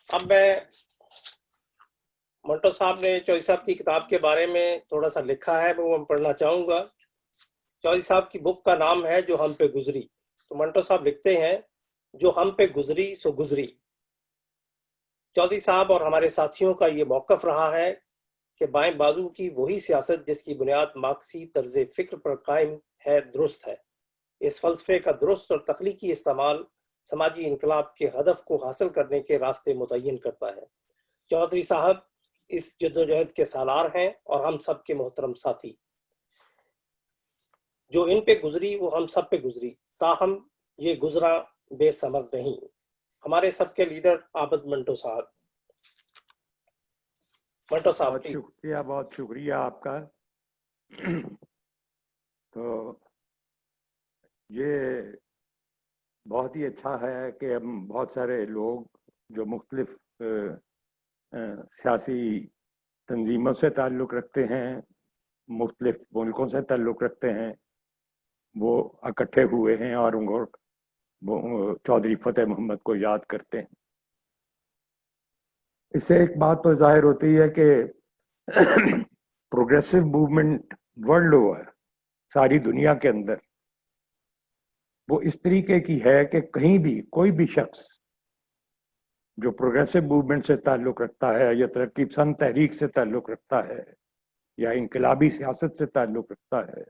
اب میں منٹو صاحب نے چودھری صاحب کی کتاب کے بارے میں تھوڑا سا لکھا ہے، وہ میں پڑھنا چاہوں گا۔ چودھری صاحب کی بک کا نام ہے جو ہم پہ گزری۔ تو منٹو صاحب لکھتے ہیں، جو ہم پہ گزری سو گزری۔ چودھری صاحب اور ہمارے ساتھیوں کا یہ موقف رہا ہے کہ بائیں بازو کی وہی سیاست جس کی بنیاد مارکسی طرز فکر پر قائم ہے درست ہے۔ اس فلسفے کا درست اور تخلیقی استعمال سماجی انقلاب کے ہدف کو حاصل کرنے کے راستے متعین کرتا ہے۔ چودھری صاحب اس جدوجہد کے سالار ہیں اور ہم سب کے محترم ساتھی۔ جو ان پہ گزری وہ ہم سب پہ گزری، تاہم یہ گزرا بے ثمر نہیں۔ ہمارے سب کے لیڈر عابد منٹو صاحب۔ منٹو صاحب بہت شکریہ آپ کا۔ تو یہ بہت ہی اچھا ہے کہ ہم بہت سارے لوگ جو مختلف سیاسی تنظیموں سے تعلق رکھتے ہیں، مختلف ملکوں سے تعلق رکھتے ہیں، وہ اکٹھے ہوئے ہیں اور ان کو چودھری فتح محمد کو یاد کرتے ہیں۔ اس سے ایک بات تو ظاہر ہوتی ہے کہ پروگریسو موومنٹ ورلڈ اوور، ساری دنیا کے اندر، وہ اس طریقے کی ہے کہ کہیں بھی کوئی بھی شخص جو پروگریسو موومنٹ سے تعلق رکھتا ہے یا ترقی پسند تحریک سے تعلق رکھتا ہے یا انقلابی سیاست سے تعلق رکھتا ہے،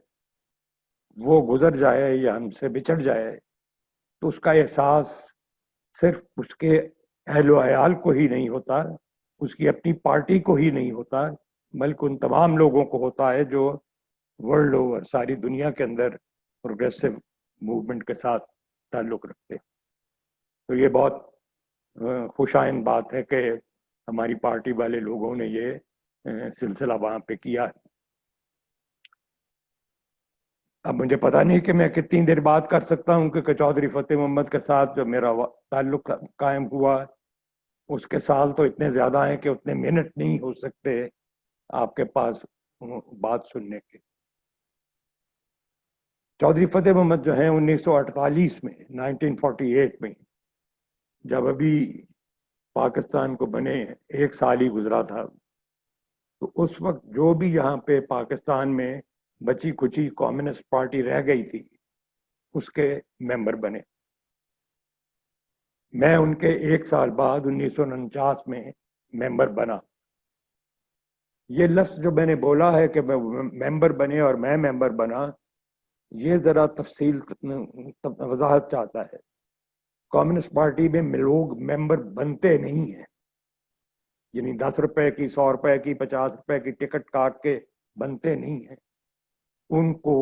وہ گزر جائے یا ہم سے بچھڑ جائے تو اس کا احساس صرف اس کے اہل و عیال کو ہی نہیں ہوتا، اس کی اپنی پارٹی کو ہی نہیں ہوتا، بلکہ ان تمام لوگوں کو ہوتا ہے جو ورلڈ اوور، ساری دنیا کے اندر پروگریسو موومنٹ کے ساتھ تعلق رکھتے ہیں۔ تو یہ بہت خوش آئند بات ہے کہ ہماری پارٹی والے لوگوں نے یہ سلسلہ وہاں پہ کیا ہے۔ اب مجھے پتا نہیں کہ میں کتنی دیر بات کر سکتا ہوں، کہ چودھری فتح محمد کے ساتھ جو میرا تعلق قائم ہوا اس کے سال تو اتنے زیادہ ہیں کہ اتنے منٹ نہیں ہو سکتے آپ کے پاس بات سننے کے۔ چودھری فتح محمد جو ہیں 1948 میں 1948 میں جب ابھی پاکستان کو بنے ایک سال ہی گزرا تھا، تو اس وقت جو بھی یہاں پہ پاکستان میں بچی کچی کمیونسٹ پارٹی رہ گئی تھی اس کے ممبر بنے۔ میں ان کے ایک سال بعد 1949 میں ممبر بنا۔ یہ لفظ جو میں نے بولا ہے کہ میں ممبر بنے اور میں ممبر بنا، یہ ذرا تفصیل وضاحت چاہتا ہے۔ کمیونسٹ پارٹی میں لوگ ممبر بنتے نہیں ہیں، یعنی 10 روپے کی، 100 روپے کی، 50 روپے کی ٹکٹ کاٹ کے بنتے نہیں ہیں۔ ان کو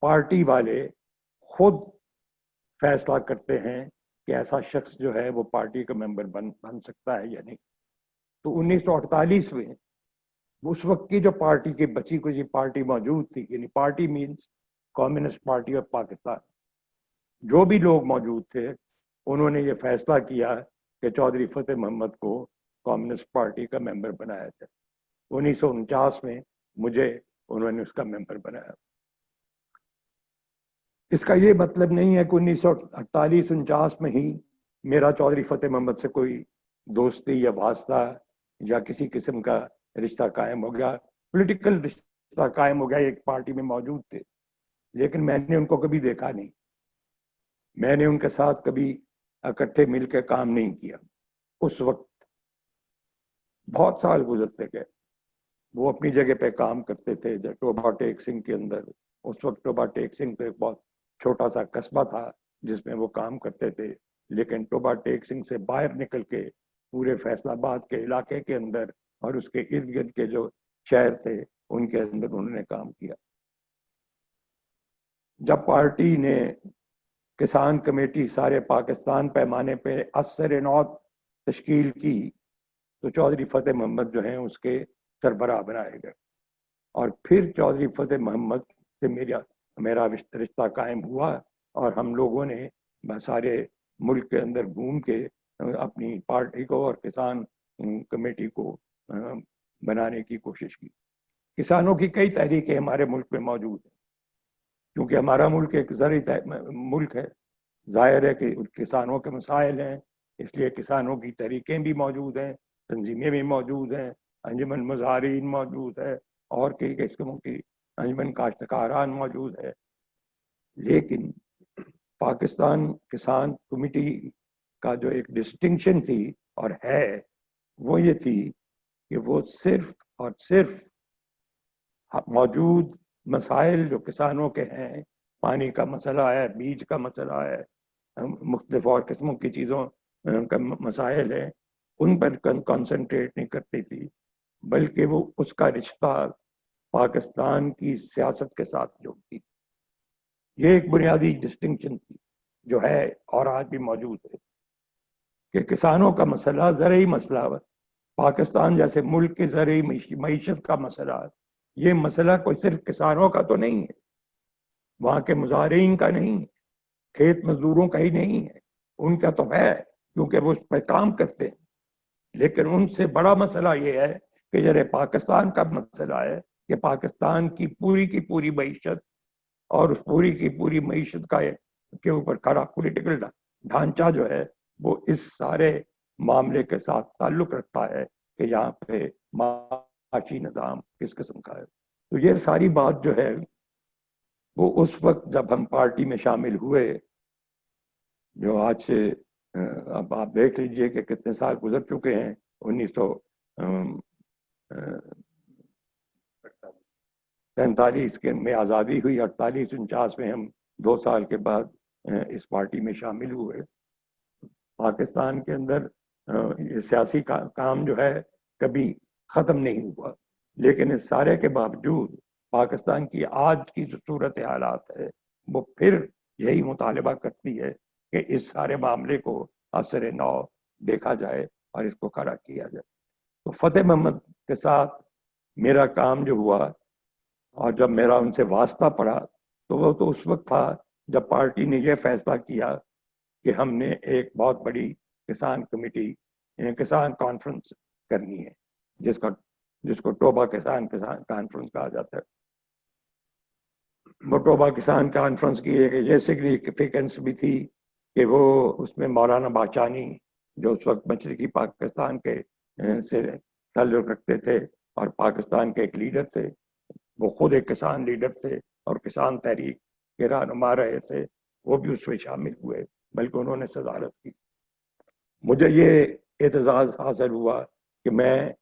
پارٹی والے خود فیصلہ کرتے ہیں کہ ایسا شخص جو ہے وہ پارٹی کا ممبر بن سکتا ہے یا نہیں۔ تو 1948 میں اس وقت کی جو پارٹی کی بچی کچی پارٹی موجود تھی، یعنی party means communist party of Pakistan, جو بھی لوگ موجود تھے انہوں نے یہ فیصلہ کیا کہ چودھری فتح محمد کو کمیونسٹ پارٹی کا ممبر بنایا جائے۔ 1949 میں مجھے انہوں نے اس کا ممبر بنایا۔ اس کا یہ مطلب نہیں ہے کہ 1948-49 میں ہی میرا چودھری فتح محمد سے کوئی دوستی یا واسطہ یا کسی قسم کا رشتہ قائم ہو گیا، پولیٹیکل رشتہ قائم ہو گیا، ایک پارٹی میں موجود تھے، لیکن میں نے ان کو کبھی دیکھا نہیں، میں نے ان کے ساتھ کبھی اکٹھے مل کے کام نہیں کیا۔ اس وقت بہت سال گزرتے گئے، وہ اپنی جگہ پہ کام کرتے تھے۔ جب ٹوبا ٹیک سنگھ کے اندر، اس وقت ٹوبا ٹیک سنگھ تو ایک بہت چھوٹا سا قصبہ تھا جس میں وہ کام کرتے تھے، لیکن ٹوبا ٹیک سنگھ سے باہر نکل کے پورے فیصل آباد کے علاقے کے اندر اور اس کے ارد گرد کے جو شہر تھے ان کے اندر انہوں نے کام کیا۔ جب پارٹی نے کسان کمیٹی سارے پاکستان پیمانے پہ اثر نو تشکیل کی تو چودھری فتح محمد جو ہیں اس کے سربراہ بنائے گئے، اور پھر چودھری فتح محمد سے میرا رشتہ قائم ہوا، اور ہم لوگوں نے سارے ملک کے اندر گھوم کے اپنی پارٹی کو اور کسان کمیٹی کو بنانے کی کوشش کی۔ کسانوں کی کئی تحریکیں ہمارے ملک میں موجود ہیں، کیونکہ ہمارا ملک ایک زرعی ملک ہے، ظاہر ہے کہ کسانوں کے مسائل ہیں، اس لیے کسانوں کی تحریکیں بھی موجود ہیں، تنظیمیں بھی موجود ہیں، انجمن مظاہرین موجود ہے، اور کئی قسموں کی انجمن کاشتکاران موجود ہے. لیکن پاکستان کسان کمیٹی کا جو ایک ڈسٹنکشن تھی اور ہے وہ یہ تھی کہ وہ صرف اور صرف موجود مسائل جو کسانوں کے ہیں، پانی کا مسئلہ ہے، بیج کا مسئلہ ہے، مختلف اور قسموں کی چیزوں کا مسائل ہے، ان پر کنسنٹریٹ نہیں کرتی تھی، بلکہ وہ اس کا رشتہ پاکستان کی سیاست کے ساتھ جوڑتی. یہ ایک بنیادی ڈسٹنکشن تھی جو ہے اور آج بھی موجود ہے کہ کسانوں کا مسئلہ زرعی مسئلہ، پاکستان جیسے ملک کے زرعی معیشت کا مسئلہ، یہ مسئلہ کوئی صرف کسانوں کا تو نہیں ہے، وہاں کے مزارعین کا نہیں ہے، کھیت مزدوروں کا ہی نہیں ہے، ان کا تو ہے کیونکہ وہ اس پہ کام کرتے ہیں، لیکن ان سے بڑا مسئلہ یہ ہے کہ جو پاکستان کا مسئلہ ہے کہ پاکستان کی پوری معیشت اور اس پوری کی پوری معیشت کا کے اوپر کھڑا پولیٹیکل ڈھانچہ جو ہے وہ اس سارے معاملے کے ساتھ تعلق رکھتا ہے کہ یہاں پہ معاشی نظام کس قسم کا ہے. تو یہ ساری بات جو ہے وہ اس وقت جب ہم پارٹی میں شامل ہوئے، جو آج سے اب آپ دیکھ لیجئے کہ کتنے سال گزر چکے ہیں، 1947 کے میں آزادی ہوئی، 48-49 میں ہم 2 سال کے بعد اس پارٹی میں شامل ہوئے. پاکستان کے اندر یہ سیاسی کام جو ہے کبھی ختم نہیں ہوا، لیکن اس سارے کے باوجود پاکستان کی آج کی جو صورت حالات ہے وہ پھر یہی مطالبہ کرتی ہے کہ اس سارے معاملے کو اثر نو دیکھا جائے اور اس کو کھڑا کیا جائے. تو فتح محمد کے ساتھ میرا کام جو ہوا اور جب میرا ان سے واسطہ پڑا تو وہ تو اس وقت تھا جب پارٹی نے یہ فیصلہ کیا کہ ہم نے ایک بہت بڑی کسان کمیٹی، کسان کانفرنس کرنی ہے، جس کو ٹوبا کسان کانفرنس کہا جاتا ہے. وہ ٹوبا کسان کانفرنس کی ایک یہ سگنیفیکنس بھی تھی کہ وہ اس میں مولانا باچانی جو اس وقت مشرقی پاکستان کے سے تعلق رکھتے تھے اور پاکستان کے ایک لیڈر تھے، وہ خود ایک کسان لیڈر تھے اور کسان تحریک کے رہنما رہے تھے، وہ بھی اس میں شامل ہوئے، بلکہ انہوں نے صدارت کی. مجھے یہ اعتزاز حاصل ہوا کہ میں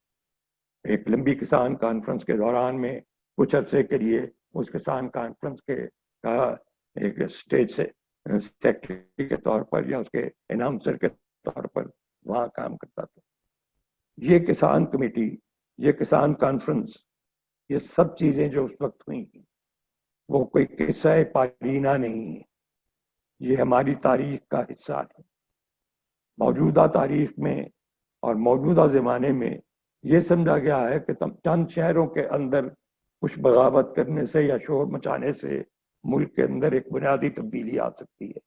ایک لمبی کسان کانفرنس کے دوران میں کچھ عرصے کے لیے اس کسان کانفرنس کے کا ایک اسٹیج سے سیکرٹری کے طور پر یا اس کے اناؤنسر کے طور پر وہاں کام کرتا تھا. یہ کسان کمیٹی، یہ کسان کانفرنس، یہ سب چیزیں جو اس وقت ہوئی ہیں وہ کوئی قصہ پارینہ نہیں ہے، یہ ہماری تاریخ کا حصہ ہے. موجودہ تاریخ میں اور موجودہ زمانے میں یہ سمجھا گیا ہے کہ چند شہروں کے اندر کچھ بغاوت کرنے سے یا شور مچانے سے ملک کے اندر ایک بنیادی تبدیلی آ سکتی ہے.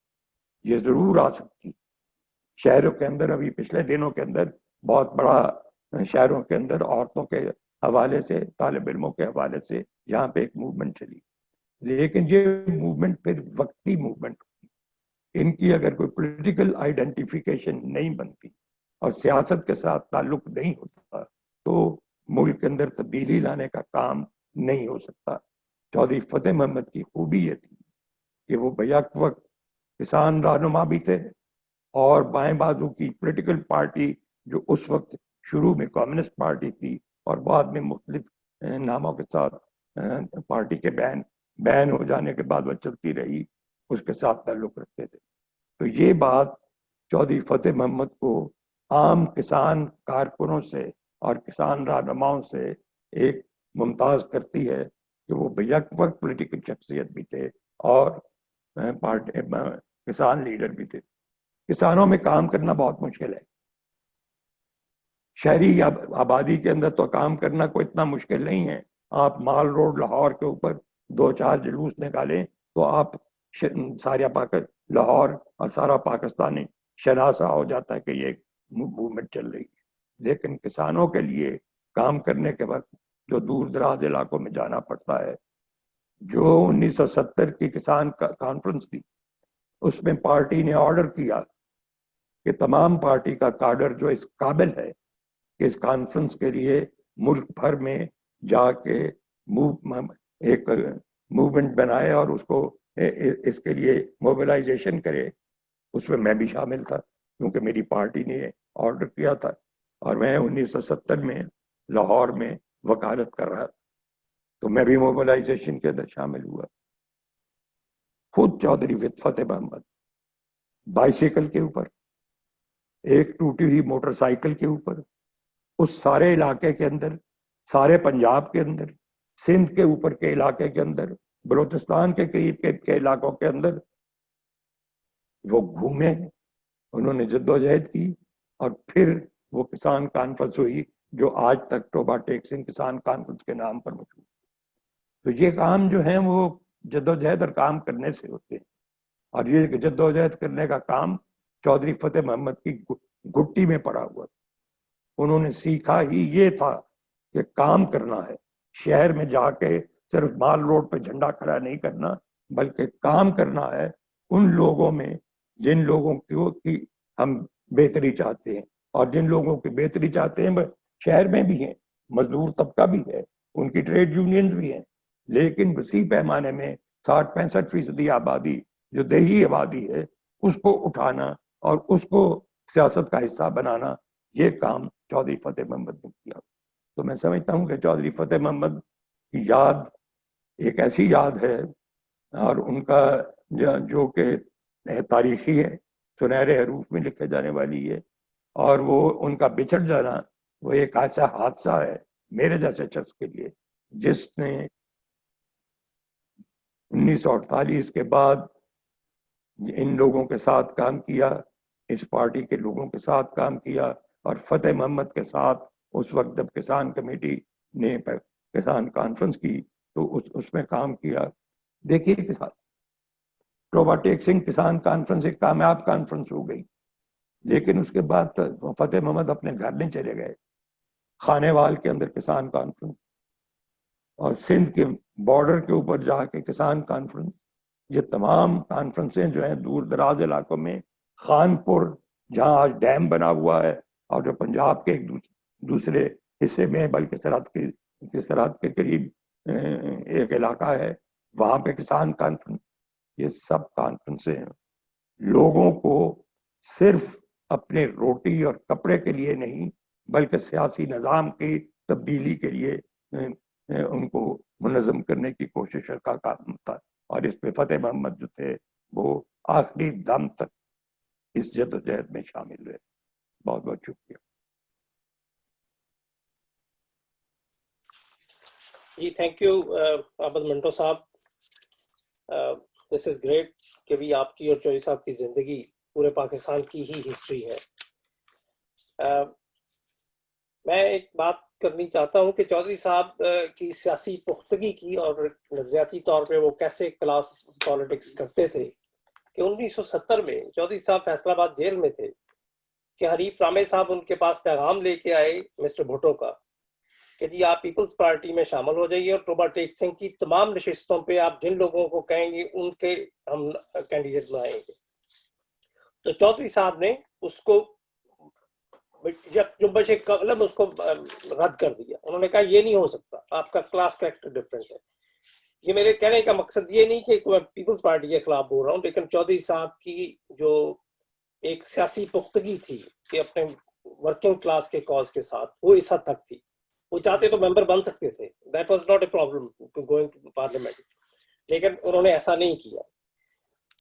یہ ضرور آ سکتی. شہروں کے اندر ابھی پچھلے دنوں کے اندر بہت بڑا شہروں کے اندر عورتوں کے حوالے سے، طالب علموں کے حوالے سے یہاں پہ ایک موومنٹ چلی، لیکن یہ موومنٹ پھر وقتی موومنٹ ہوتی. ان کی اگر کوئی پولیٹیکل آئیڈینٹیفیکیشن نہیں بنتی اور سیاست کے ساتھ تعلق نہیں ہوتا تو ملک کے اندر تبدیلی لانے کا کام نہیں ہو سکتا. چودھری فتح محمد کی خوبی یہ تھی کہ وہ بیک وقت کسان رہنما بھی تھے اور بائیں بازو کی پولیٹیکل پارٹی جو اس وقت شروع میں کمیونسٹ پارٹی تھی اور بعد میں مختلف ناموں کے ساتھ پارٹی کے بین ہو جانے کے بعد وہ چلتی رہی، اس کے ساتھ تعلق رکھتے تھے. تو یہ بات چودھری فتح محمد کو عام کسان کارکنوں سے اور کسان رہنماؤں سے ایک ممتاز کرتی ہے کہ وہ بیک وقت پولیٹیکل شخصیت بھی تھے اور کسان لیڈر بھی تھے. کسانوں میں کام کرنا بہت مشکل ہے. شہری آبادی کے اندر تو کام کرنا کوئی اتنا مشکل نہیں ہے. آپ مال روڈ لاہور کے اوپر 2-4 جلوس نکالیں تو آپ سارا لاہور اور سارا پاکستانی شناسا ہو جاتا ہے کہ یہ موومنٹ چل رہی ہے. لیکن کسانوں کے لیے کام کرنے کے وقت جو دور دراز علاقوں میں جانا پڑتا ہے، جو 1970 کی کسان کانفرنس تھی اس میں پارٹی نے آرڈر کیا کہ تمام پارٹی کا کاڈر جو اس قابل ہے کہ اس کانفرنس کے لیے ملک بھر میں جا کے ایک موومنٹ بنائے اور اس کو اس کے لیے موبلائزیشن کرے، اس میں میں بھی شامل تھا کیونکہ میری پارٹی نے آرڈر کیا تھا، اور میں 1970 میں لاہور میں وکالت کر رہا تھا، تو میں بھی موبلائزیشن کے اندر شامل ہوا۔ خود چودھری فتح محمد بائیسیکل کے اوپر، ایک ٹوٹی ہوئی موٹر سائیکل کے اوپر، اس سارے علاقے کے اندر، سارے پنجاب کے اندر، سندھ کے اوپر کے علاقے کے اندر، بلوچستان کے قریب کے علاقوں کے اندر وہ گھومے، انہوں نے جدوجہد کی، اور پھر وہ کسان کانفرنس ہوئی جو آج تک ٹوبا ٹیک سنگھ کسان کانفرنس کے نام پر مشہور۔ تو یہ کام جو ہیں وہ جدوجہد اور کام کرنے سے ہوتے ہیں، اور یہ جدوجہد کرنے کا کام چودھری فتح محمد کی گھٹی میں پڑا ہوا تھا۔ انہوں نے سیکھا ہی یہ تھا کہ کام کرنا ہے، شہر میں جا کے صرف مال روڈ پہ جھنڈا کھڑا نہیں کرنا، بلکہ کام کرنا ہے ان لوگوں میں جن لوگوں کی ہم بہتری چاہتے ہیں، اور جن لوگوں کی بہتری چاہتے ہیں شہر میں بھی ہیں، مزدور طبقہ بھی ہے، ان کی ٹریڈ یونینز بھی ہیں، لیکن وسیع پیمانے میں 60-65% آبادی جو دیہی آبادی ہے اس کو اٹھانا اور اس کو سیاست کا حصہ بنانا، یہ کام چودھری فتح محمد نے کیا۔ تو میں سمجھتا ہوں کہ چودھری فتح محمد کی یاد ایک ایسی یاد ہے، اور ان کا جو کہ تاریخی ہے، سنہرے حروف میں لکھے جانے والی ہے، اور وہ ان کا بچھڑ جانا وہ ایک ایسا حادثہ ہے میرے جیسے شخص کے لیے جس نے 1948 کے بعد ان لوگوں کے ساتھ کام کیا، اس پارٹی کے لوگوں کے ساتھ کام کیا، اور فتح محمد کے ساتھ اس وقت جب کسان کمیٹی نے کسان کانفرنس کی تو اس میں کام کیا۔ دیکھیے ٹوبا ٹیک سنگھ کسان کانفرنس ایک کامیاب کانفرنس ہو گئی، لیکن اس کے بعد فتح محمد اپنے گھر نہیں چلے گئے۔ خانے وال کے اندر کسان کانفرنس، اور سندھ کے بارڈر کے اوپر جا کے کسان کانفرنس، یہ تمام کانفرنسیں جو ہیں دور دراز علاقوں میں، خانپور جہاں آج ڈیم بنا ہوا ہے اور جو پنجاب کے ایک دوسرے حصے میں بلکہ سرحد کے قریب ایک علاقہ ہے، وہاں پہ کسان کانفرنس، یہ سب کانفرنسیں لوگوں کو صرف اپنے روٹی اور کپڑے کے لیے نہیں بلکہ سیاسی نظام کی تبدیلی کے لیے ان کو منظم کرنے کی کوشش کا کام تھا، اور اس پہ فتح محمد جو تھے وہ آخری دم تک اس جدوجہد میں شامل ہوئے۔ بہت بہت شکریہ۔ جی تھینک یو عابد منٹو صاحب، دس از گریٹ کہ بھی آپ کی اور چودھری صاحب کی زندگی پورے پاکستان کی ہی ہسٹری ہے۔ میں ایک بات کرنی چاہتا ہوں کہ چودھری صاحب کی سیاسی پختگی کی اور نظریاتی طور پہ وہ کیسے کلاس پالیٹکس کرتے تھے کہ 1970 میں چودھری صاحب فیصلہ آباد جیل میں تھے کہ حریف رامے صاحب ان کے پاس پیغام لے کے آئے مسٹر بھٹو کا کہ جی آپ پیپلز پارٹی میں شامل ہو جائیے اور ٹوبا ٹیک سنگھ کی تمام نشستوں پہ آپ جن لوگوں کو کہیں گے ان کے ہم کینڈیڈیٹ بنائیں گے۔ تو چودھری صاحب نے اس کو جنبش قلم اس کو رد کر دیا۔ انہوں نے کہا یہ نہیں ہو سکتا، آپ کا کلاس کریکٹر ڈفرینٹ ہے۔ یہ میرے کہنے کا مقصد یہ نہیں کہ میں پیپلز پارٹی کے خلاف بول رہا ہوں، لیکن چودھری صاحب کی جو ایک سیاسی پختگی تھی کہ اپنے ورکنگ کلاس کے کاز کے ساتھ، وہ اس حد تک تھی۔ وہ چاہتے تو ممبر بن سکتے تھے، that was not a problem to going to parliament, لیکن انہوں نے ایسا نہیں کیا۔